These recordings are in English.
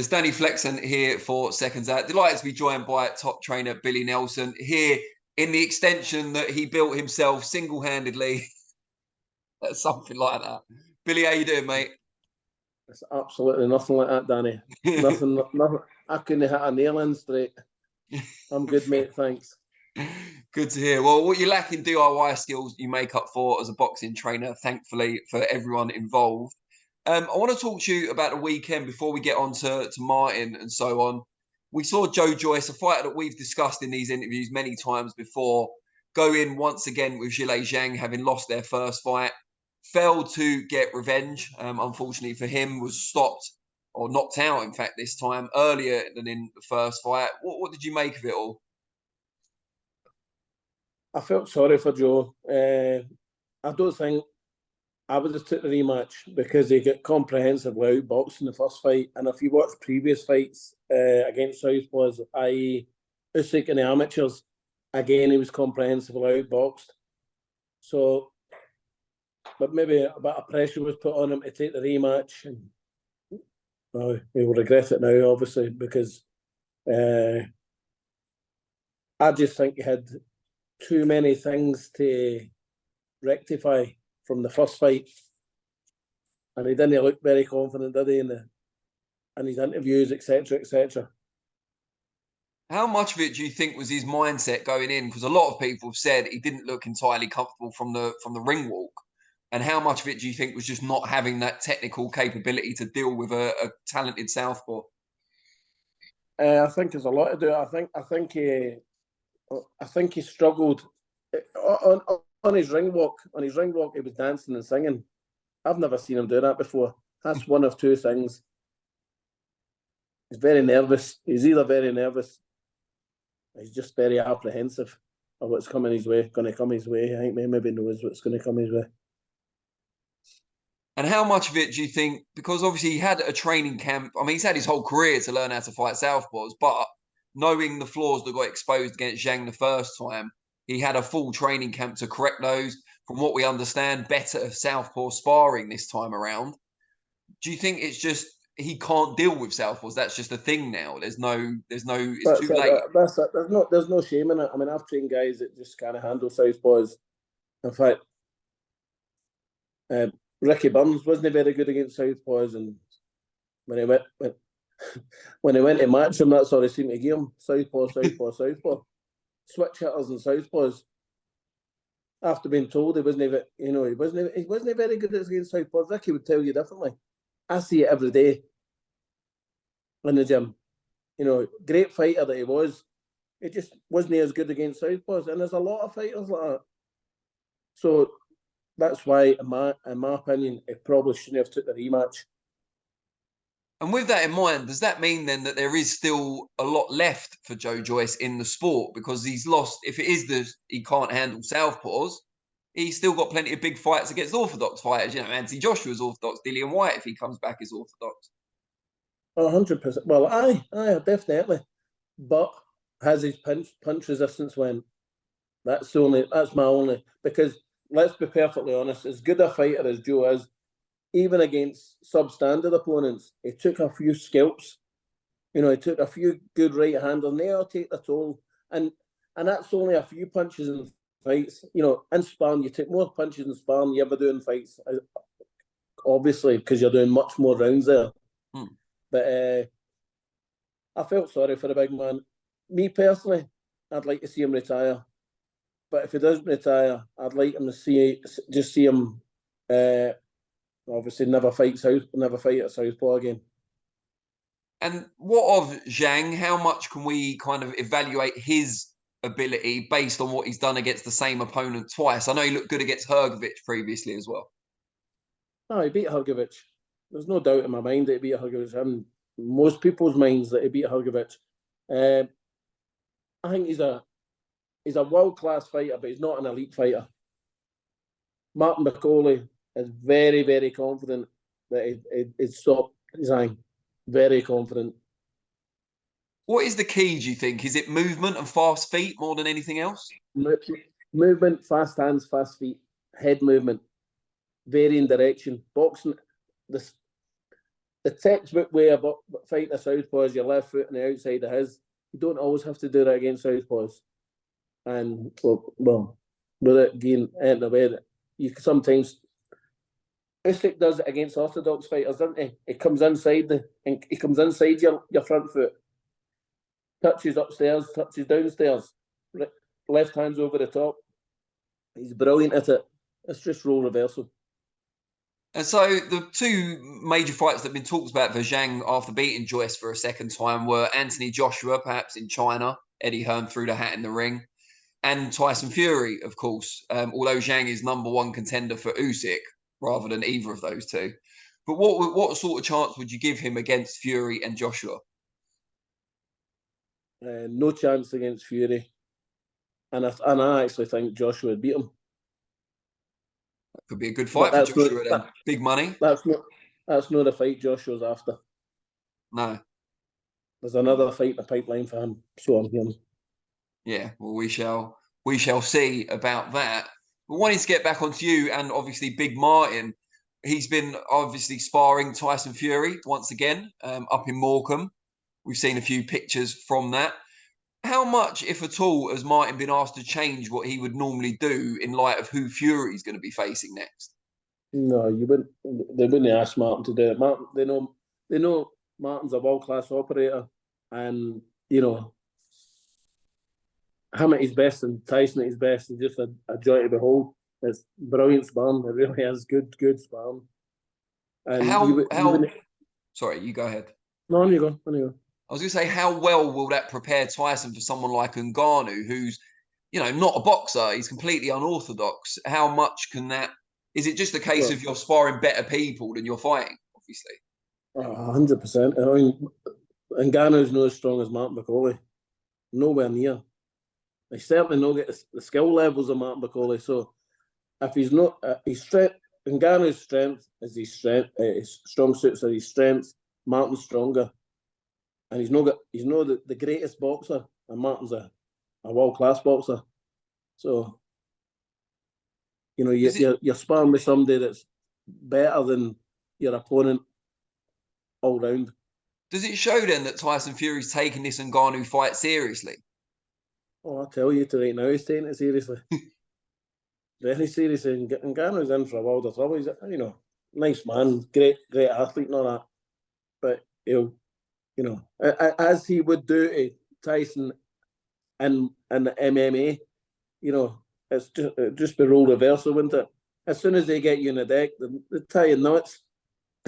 it's Danny Flexen here for Seconds Out. Delighted to be joined by top trainer Billy Nelson here in the extension that he built himself single-handedly. Something like that. Billy, how you doing, mate? It's absolutely nothing like that, Danny. nothing. I couldn't hit a nail in straight. I'm good, mate. Thanks. Good to hear. Well, what you lack in DIY skills, you make up for as a boxing trainer, thankfully, for everyone involved. I want to talk to you about the weekend before we get on to Martin and so on. We saw Joe Joyce, a fighter that we've discussed in these interviews many times before, go in once again with Zhilei Zhang, having lost their first fight, failed to get revenge. Unfortunately for him, was stopped or knocked out, in fact, this time earlier than in the first fight. What did you make of it all? I felt sorry for Joe. I don't think I would have took the rematch because he got comprehensively outboxed in the first fight. And if you watch previous fights against Southpaws, i.e. Usyk in the amateurs, again, he was comprehensively outboxed. So, but maybe a bit of pressure was put on him to take the rematch. And he will regret it now, obviously, because I just think he had too many things to rectify from the first fight, and he didn't look very confident, did he, in his interviews, etc., etc. How much of it do you think was his mindset going in? Because a lot of people have said he didn't look entirely comfortable from the ring walk, and how much of it do you think was just not having that technical capability to deal with a talented southpaw? I think there's a lot to do. I think he struggled on his ring walk. On his ring walk, he was dancing and singing. I've never seen him do that before. That's one of two things. He's very nervous. He's either very nervous, he's just very apprehensive of what's coming his way, going to come his way. I think maybe knows what's going to come his way. And how much of it do you think, because obviously he had a training camp, I mean, he's had his whole career to learn how to fight southpaws, but knowing the flaws that got exposed against Jang the first time, he had a full training camp to correct those. From what we understand, better southpaw sparring this time around. Do you think it's just he can't deal with southpaws? That's just a thing now. It's too late. There's no shame in it. I mean, I've trained guys that just can't handle southpaws. In fact, Ricky Burns wasn't very good against southpaws, and when he went to match him, that's all he seemed to give him: southpaw. Switch hitters and southpaws. After being told he wasn't very good against southpaws. Ricky would tell you differently. I see it every day in the gym. Great fighter that he was, he just wasn't as good against southpaws. And there's a lot of fighters like that. So that's why, in my opinion, he probably shouldn't have took the rematch. And with that in mind, does that mean then that there is still a lot left for Joe Joyce in the sport? Because he's lost, if it is he can't handle southpaws, he's still got plenty of big fights against orthodox fighters. Anthony Joshua's orthodox, Dillian White, if he comes back, is orthodox. 100%. Well, aye, definitely. But has his punch resistance went? That's my only, because let's be perfectly honest, as good a fighter as Joe is, even against substandard opponents, he took a few scalps. He took a few good right-handers, and they all take the toll. And that's only a few punches in fights. In sparring, you take more punches in sparring than you ever do in fights. Obviously, because you're doing much more rounds there. But I felt sorry for the big man. Me personally, I'd like to see him retire. But if he doesn't retire, I'd like him to see him obviously never fight at southpaw again. And what of Zhang? How much can we kind of evaluate his ability based on what he's done against the same opponent twice? I know he looked good against Hrgovic previously as well. No, he beat Hrgovic. There's no doubt in my mind that he beat Hrgovic, and most people's minds that he beat Hrgovic. I think he's a world-class fighter, but he's not an elite fighter. Martin Bakole is very, very confident that he'd stop Zhang. Very confident. What is the key, do you think? Is it movement and fast feet more than anything else? Movement, fast hands, fast feet, head movement, varying direction. Boxing, the textbook way about fighting a southpaw is your left foot on the outside of his. You don't always have to do that against southpaws. And well, without getting out of the way, you sometimes Usyk does it against orthodox fighters, doesn't he? He comes inside your front foot, touches upstairs, touches downstairs, left hand's over the top. He's brilliant at it. It's just role reversal. And so the two major fights that have been talked about for Zhang after beating Joyce for a second time were Anthony Joshua, perhaps in China. Eddie Hearn threw the hat in the ring. And Tyson Fury, of course, although Zhang is #1 contender for Usyk rather than either of those two. But what sort of chance would you give him against Fury and Joshua? No chance against Fury. And I actually think Joshua would beat him. That could be a good fight for Joshua then. Big money. That's not the fight Joshua's after. No. There's another fight in the pipeline for him, so I'm hearing. Yeah, well, we shall see about that. But wanting to get back onto you and obviously Big Martin, he's been obviously sparring Tyson Fury once again up in Morecambe. We've seen a few pictures from that. How much, if at all, has Martin been asked to change what he would normally do in light of who Fury's going to be facing next? No, you wouldn't. They wouldn't ask Martin to do it. Martin, they know Martin's a world-class operator, and you know him at his best and Tyson at his best is just a joy to behold. It's brilliant sparring. It really is good sparring. And sorry, you go ahead. No, on you go. I was going to say, how well will that prepare Tyson for someone like Ngannou, who's, not a boxer? He's completely unorthodox. How much can that? Is it just a case of you're sparring better people than you're fighting? Obviously, 100%. I mean, Ngannou's not as strong as Martin Bakole. Nowhere near. He certainly not get the skill levels of Martin Bakole. So, if he's not, his strength, Ngannou's strength is his strength. His strong suits are his strengths. Martin's stronger. And he's not the greatest boxer, and Martin's a world-class boxer. So, you're sparring with somebody that's better than your opponent all round. Does it show then that Tyson Fury's taking this Ngannou fight seriously? Oh, I tell you right now, he's taking it seriously. Very seriously. Ngannou's in for a world of trouble. He's nice man, great athlete and all that. But he'll, as he would do to Tyson in the MMA, it's just the role reversal, wouldn't it? As soon as they get you in the deck, they tie you nuts.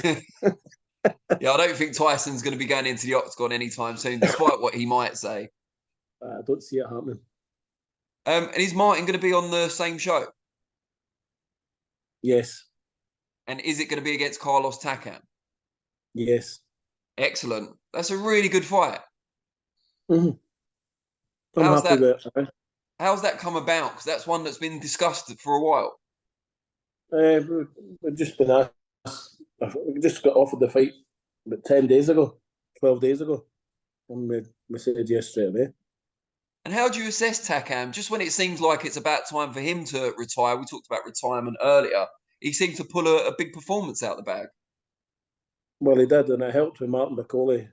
Yeah, I don't think Tyson's going to be going into the octagon anytime soon, despite what he might say. I don't see it happening. And is Martin going to be on the same show? Yes. And is it going to be against Carlos Takam? Yes. Excellent. That's a really good fight. Mm-hmm. How's that come about? Because that's one that's been discussed for a while. We've just been asked. We just got offered the fight about 10 days ago, 12 days ago. And we said yes straight away. And how do you assess Takam? Just when it seems like it's about time for him to retire, we talked about retirement earlier, he seemed to pull a big performance out the bag. Well, he did, and it helped with Martin Bakole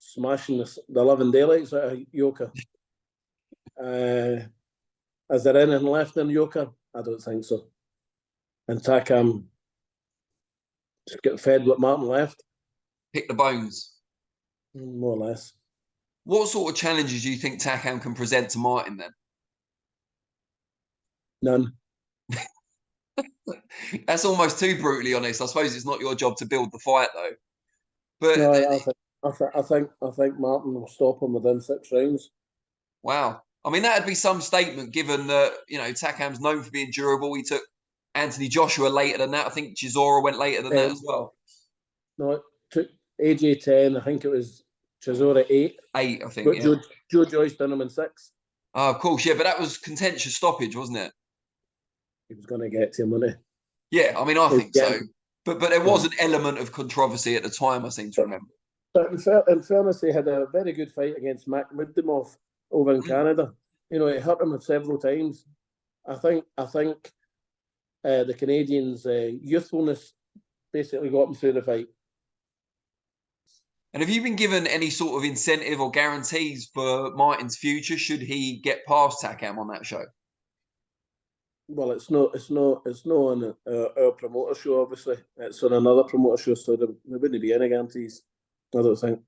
smashing the 11 daylights out of Yoka. Is there anything left in Yoka? I don't think so. And Takam just get fed what Martin left. Pick the bones. More or less. What sort of challenges do you think Takam can present to Martin then? None. That's almost too brutally honest. I suppose it's not your job to build the fight though. But no, I think Martin will stop him within 6 rounds. Wow. I mean, that'd be some statement given that, Takam's known for being durable. He took Anthony Joshua later than that. I think Chisora went later than that as well. No, it took AJ 10. I think it was Chisora 8. 8, I think. But yeah. Joe Joyce done him in 6. Oh, of course, yeah. But that was contentious stoppage, wasn't it? He was going to get to him, wasn't he? Yeah, I mean, I think so. But there was an element of controversy at the time, I seem to remember. But in fairness, he had a very good fight against Mac Mudimov over in Canada. He hurt him several times. I think the Canadians' youthfulness basically got him through the fight. And have you been given any sort of incentive or guarantees for Martin's future should he get past Takam on that show? Well, it's not on our promoter show. Obviously, it's on another promoter show, so there wouldn't be any guarantees. I don't think.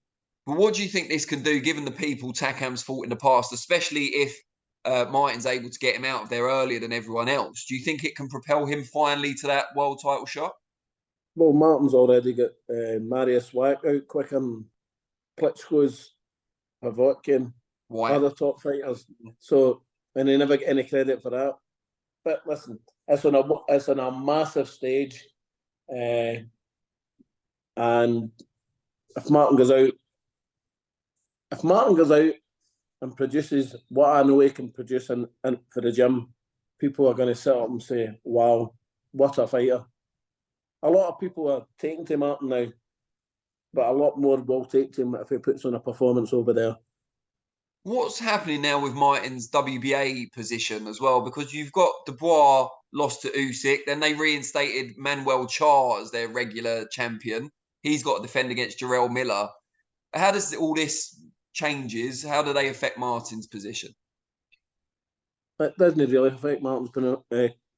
But what do you think this can do, given the people Takam's fought in the past, especially if Martin's able to get him out of there earlier than everyone else? Do you think it can propel him finally to that world title shot? Well, Martin's already got Marius Wack out quicker than Klitschko's, Havotkin, other top fighters. So, and they never get any credit for that. But listen, it's on a massive stage, and if Martin goes out and produces what I know he can produce in for the gym, people are going to sit up and say, "Wow, what a fighter!" A lot of people are taking to Martin now, but a lot more will take to him if he puts on a performance over there. What's happening now with Martin's WBA position as well? Because you've got Dubois lost to Usyk, then they reinstated Manuel Charr as their regular champion. He's got to defend against Jarrell Miller. How does all this changes? How do they affect Martin's position? It doesn't really affect Martin's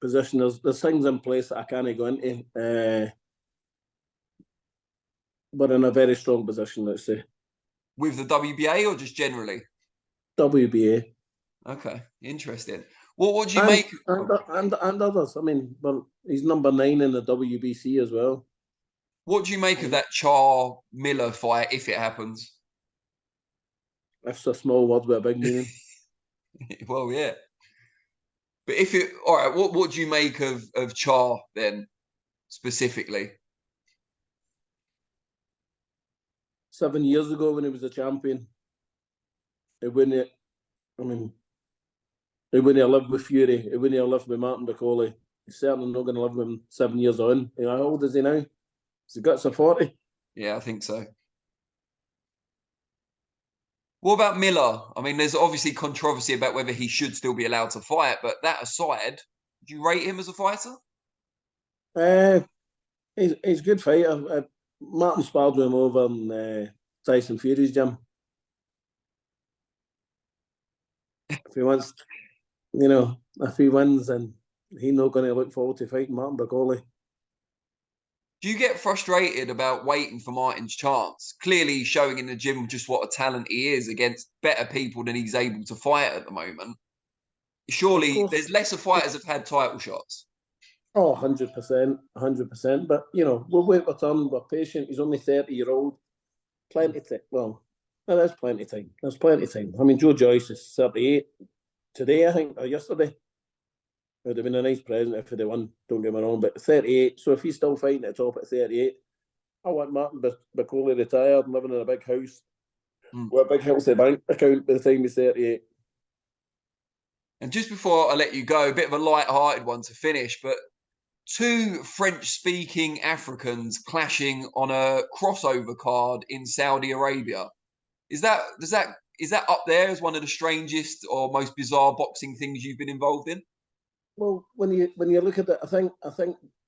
position. There's things in place that I can't go into. We're in a very strong position, let's say. With the WBA or just generally? WBA. Okay, interesting. What do you make? And others. I mean, well, he's number 9 in the WBC as well. What do you make of that Charr Miller fight if it happens? That's a small word with a big meaning. Well, yeah. But if it, all right, what do you make of Charr then, specifically? 7 years ago when he was a champion, he wouldn't have lived with Fury. He wouldn't have lived with Martin Bakole. He's certainly not going to live with him 7 years on. You know, how old is he now? Has he got to 40? Yeah, I think so. What about Miller? I mean, there's obviously controversy about whether he should still be allowed to fight, but that aside, do you rate him as a fighter? He's a good fighter. Martin sparred with him over in Tyson Fury's gym. If he wants, if he wins, then he's not going to look forward to fighting Martin Bakole. Do you get frustrated about waiting for Martin's chance? Clearly showing in the gym just what a talent he is against better people than he's able to fight at the moment. Surely there's lesser fighters have had title shots. Oh, 100%, 100%. But, we'll wait for turn. We're patient. He's only 30-year-old. Plenty of time. Well, there's plenty of time. There's plenty of time. I mean, Joe Joyce is 38 today, I think, or yesterday. It would have been a nice present if he'd won, don't get me wrong, but 38. So if he's still fighting at the top at 38, I want Martin Bakole retired and living in a big house with a big healthy bank account by the time he's 38. And just before I let you go, a bit of a light-hearted one to finish, but 2 French-speaking Africans clashing on a crossover card in Saudi Arabia. Is that up there as one of the strangest or most bizarre boxing things you've been involved in? Well, when you look at it, I think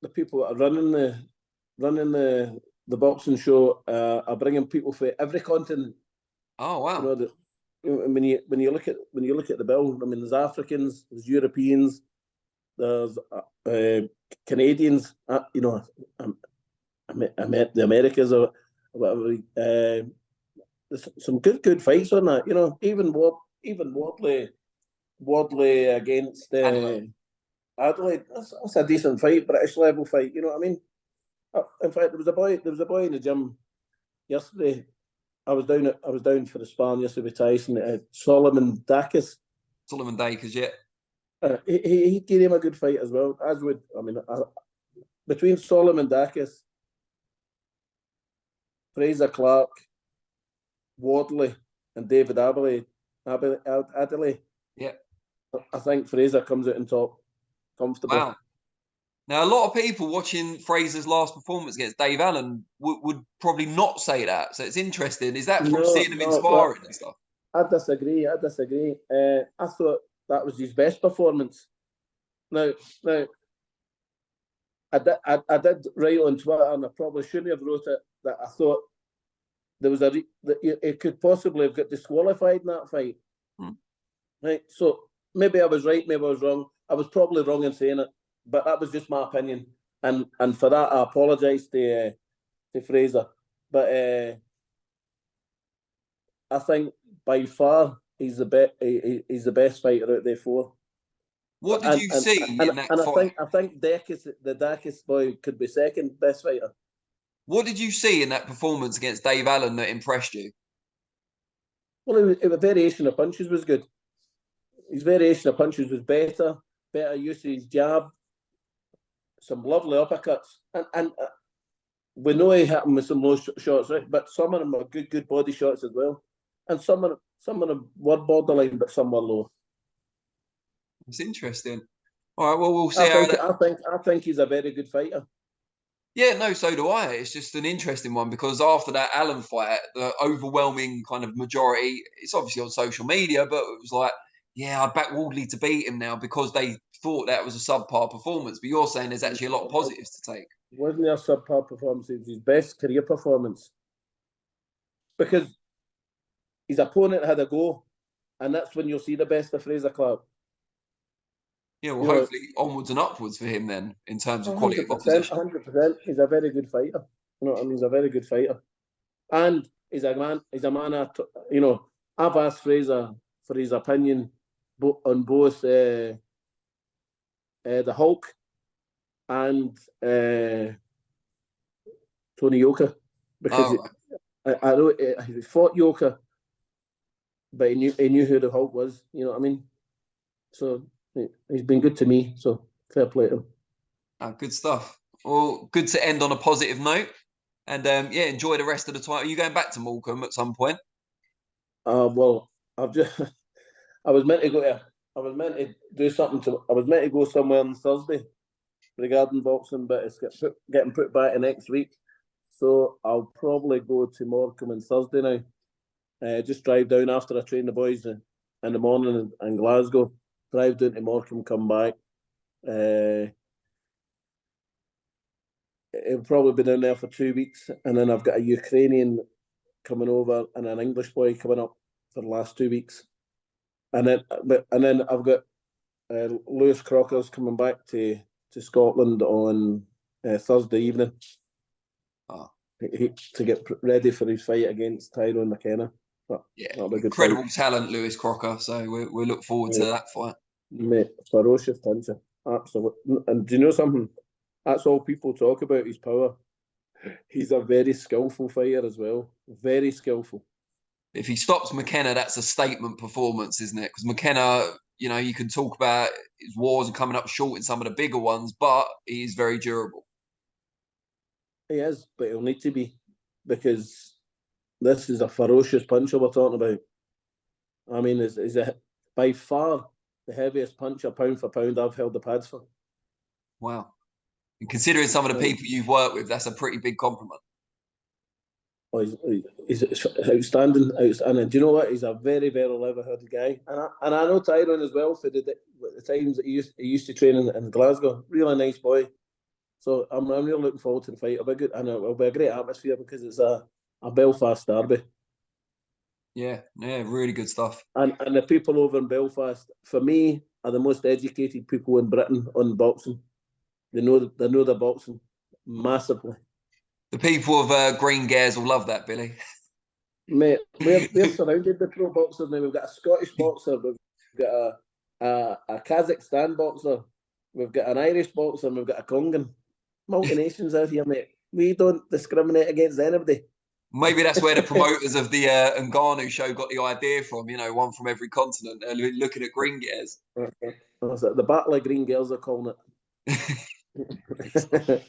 the people that are running the boxing show are bringing people from every continent. Oh wow! When you look at the bill, I mean, there's Africans, there's Europeans, there's Canadians. I met the Americas or whatever. There's some good fights on that. Even Wardley against Adelaide. That's a decent fight, British level fight. You know what I mean? In fact, there was a boy in the gym yesterday. I was down for the sparring yesterday with Tyson. Solomon Dakis. Solomon Dakis, yeah. He gave him a good fight as well. As would between Solomon Dakis, Fraser Clark, Wardley, and David Adelaide. Yeah. I think Fraser comes out on top. Comfortable. Wow. Now, a lot of people watching Fraser's last performance against Dave Allen would probably not say that. So it's interesting. Is that from seeing him inspiring and stuff? I disagree. I thought that was his best performance. Now, I did write on Twitter, and I probably shouldn't have wrote it, that I thought there was it could possibly have got disqualified in that fight. Right, so maybe I was right, maybe I was wrong. I was probably wrong in saying it, but that was just my opinion, and for that I apologise to Fraser. But I think by far he's the best fighter out there for. What did you see in that fight? I think the Dakis boy could be second best fighter. What did you see in that performance against Dave Allen that impressed you? Well, the variation of punches was good. His variation of punches was better use of his jab, some lovely uppercuts, and we know he hit him with some low shots, right? But some of them are good body shots as well, and some of them were borderline, but some were low. It's interesting. All right, well, we'll see I think he's a very good fighter. Yeah, no, so do I. It's just an interesting one because after that Allen fight, the overwhelming kind of majority, it's obviously on social media, but it was like, yeah, I'd back Wardley to beat him now because they thought that was a subpar performance. But you're saying there's actually a lot of positives to take. Wasn't there a subpar performance? It was his best career performance. Because his opponent had a go, and that's when you'll see the best of Fraser Clark. Yeah, well, hopefully onwards and upwards for him then, in terms of quality of opposition. 100%. He's a very good fighter. You know what I mean? He's a very good fighter. And he's a man, you know, I've asked Fraser for his opinion on both the Hulk and Tony Yoka. Because I know he fought Yoka, but he knew who the Hulk was, you know what I mean? So he's been good to me, so fair play to him. Good stuff. Well, good to end on a positive note. And yeah, enjoy the rest of the time. Are you going back to Morecambe at some point? Well, I was meant to do something I was meant to go somewhere on Thursday regarding boxing, but it's getting put back to next week. So I'll probably go to Morecambe on Thursday now. Just drive down after I train the boys in the morning in Glasgow. Drive down to Morecambe, come back. It'll probably be down there for 2 weeks, and then I've got a Ukrainian coming over and an English boy coming up for the last 2 weeks, and then I've got Lewis Crocker's coming back to Scotland on Thursday evening. To get ready for his fight against Tyrone McKenna. Yeah, incredible talent, Lewis Crocker. So we look forward to that fight. Mate, ferocious puncher, absolutely. And do you know something? That's all people talk about, his power. He's a very skillful fighter as well. Very skillful. If he stops McKenna, that's a statement performance, isn't it? Because McKenna, you know, you can talk about his wars and coming up short in some of the bigger ones, but he's very durable. He is, but he'll need to be, because this is a ferocious puncher we're talking about. I mean, is by far the heaviest puncher, pound for pound, I've held the pads for. Wow. And considering some of the people you've worked with, that's a pretty big compliment. Oh, he's outstanding. And do you know what? He's a very, very level-headed guy. And I know Tyrone as well for the times that he used to train in Glasgow. Really nice boy. So I'm really looking forward to the fight. It'll be good, and it'll be a great atmosphere because it's a Belfast derby. Yeah, really good stuff. And the people over in Belfast, for me, are the most educated people in Britain on boxing. They know their boxing massively. The people of Green Gares will love that, Billy. Mate, we're surrounded with pro boxers now. We've got a Scottish boxer, we've got a Kazakhstan boxer, we've got an Irish boxer, and we've got a Congan. Multi-nations out here, mate. We don't discriminate against anybody. Maybe that's where the promoters of the Ngannou show got the idea from, you know, one from every continent. They're looking at Green Gares. The Battle of Green Gares, they're calling it.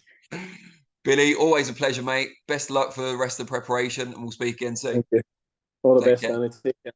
Billy, always a pleasure, mate. Best of luck for the rest of the preparation, and we'll speak again soon. Thank you. All the best, Danny. Take care.